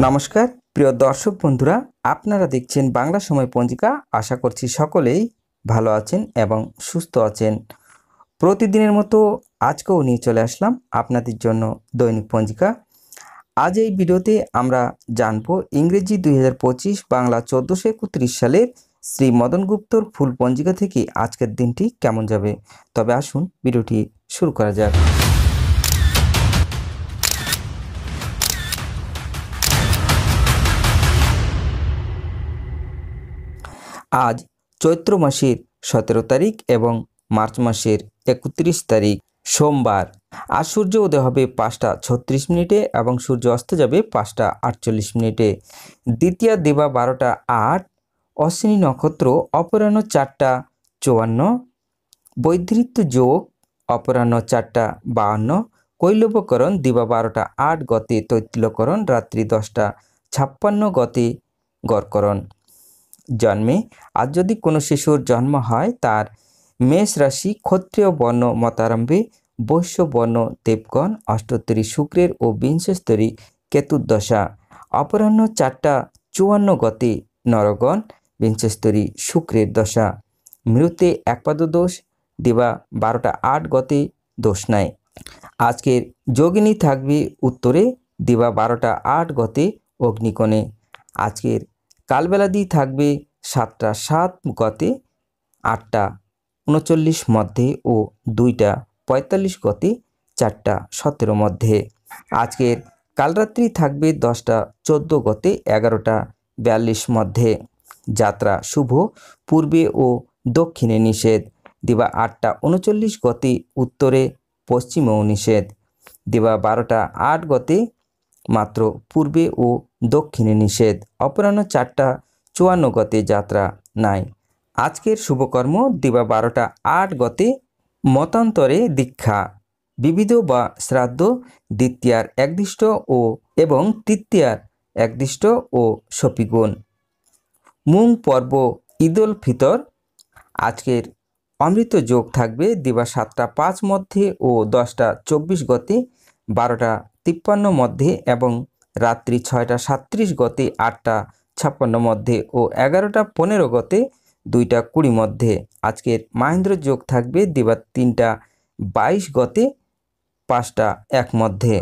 নমস্কার প্রিয় দর্শক বন্ধুরা, আপনারা দেখছেন বাংলা সময় পঞ্জিকা। আশা করছি সকলেই ভালো আছেন এবং সুস্থ আছেন। প্রতিদিনের মতো আজকেও নিয়ে চলে আসলাম আপনাদের জন্য দৈনিক পঞ্জিকা। আজ এই ভিডিওতে আমরা জানব ইংরেজি 2025 বাংলা 1431 সালের শ্রী মদন গুপ্তর ফুল পঞ্জিকা থেকে আজকের দিনটি কেমন যাবে। তবে আসুন ভিডিওটি শুরু করা যাক। আজ চৈত্র মাসের 17 তারিখ এবং মার্চ মাসের 31 তারিখ সোমবার। আজ সূর্য উদয় হবে 5টা 36 মিনিটে এবং সূর্য অস্ত যাবে 5টা 48 মিনিটে। দ্বিতীয়া দিবা 12টা 8, অশ্বিনী নক্ষত্র অপরাহ্ন 4টা 54, বৈধৃত্য যোগ অপরাহ্ন 4টা 52, কৈলবকরণ দিবা 12টা 8 গতে তৈতিলকরণ রাত্রি 10টা 56 গতে গড়করণ। জন্মে আজ যদি কোনো শিশুর জন্ম হয় তার মেষ রাশি ক্ষত্রিয় বর্ণ মতারম্ভে, বৈশ্য বর্ণ দেবগণ, অষ্টোত্তরী শুক্রের ও বিংশস্তরী কেতুর দশা। অপরাহ্ন 4টা 54 গতে নরগণ, বিংশস্তরী শুক্রের দশা। মৃতে একপাদ দোষ দিবা 12টা 8 গতে দোষ নাই। আজকের যোগিনী থাকবে উত্তরে দিবা 12টা 8 গতে অগ্নিকোণে। আজকের কালবেলাদি থাকবে 7টা 7 গতে 8টা 39 মধ্যে ও 2টা 45 গতে 4টা 17 মধ্যে। আজকের কালরাত্রি থাকবে 10টা 14 গতে 11টা 42 মধ্যে। যাত্রা শুভ, পূর্বে ও দক্ষিণে নিষেধ। দিবা 8টা 39 গতে উত্তরে পশ্চিমেও নিষেধ। দিবা 12টা 8 গতে মাত্র পূর্বে ও দক্ষিণে নিষেধ। অপরাহ্ন 4টা 54 গতে যাত্রা নাই। আজকের শুভকর্ম দিবা 12টা 8 গতে মতান্তরে দীক্ষা, বিবিধ বা শ্রাদ্ধ, দ্বিতীয়ার একদিষ্ট ও এবং তৃতীয়ার একদিষ্ট ও শপিগুণ। মুং পর্ব ঈদুল ফিতর। আজকের অমৃত যোগ থাকবে দিবা 7টা 5 মধ্যে ও 10টা 24 গতে, 12টা 53 মধ্যে এবং রাত্রি 6টা 37 গতে, 8টা 56 মধ্যে ও 11টা 15 গতে, 2টা 20 মধ্যে। আজকের মাহেন্দ্র যোগ থাকবে দিবা 3টা 22 গতে, 5টা 1 মধ্যে।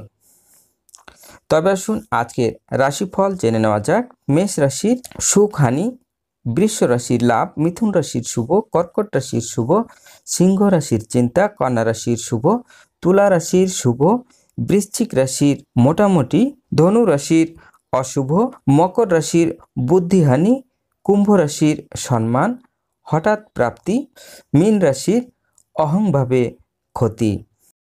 তবে আসুন আজকের রাশিফল জেনে নেওয়া যাক। মেষ রাশির সুখ হানি, বৃষ রাশির লাভ, মিথুন রাশির শুভ, কর্কট রাশির শুভ, সিংহ রাশির চিন্তা, কন্যা রাশির শুভ, তুলা রাশির শুভ, বৃশ্চিক রাশির মোটামুটি, ধনু রাশির অশুভ, মকর রাশির বুদ্ধিহানি, কুম্ভ রাশির সম্মান হঠাৎ প্রাপ্তি, মীন রাশির অহংভাবে ক্ষতি।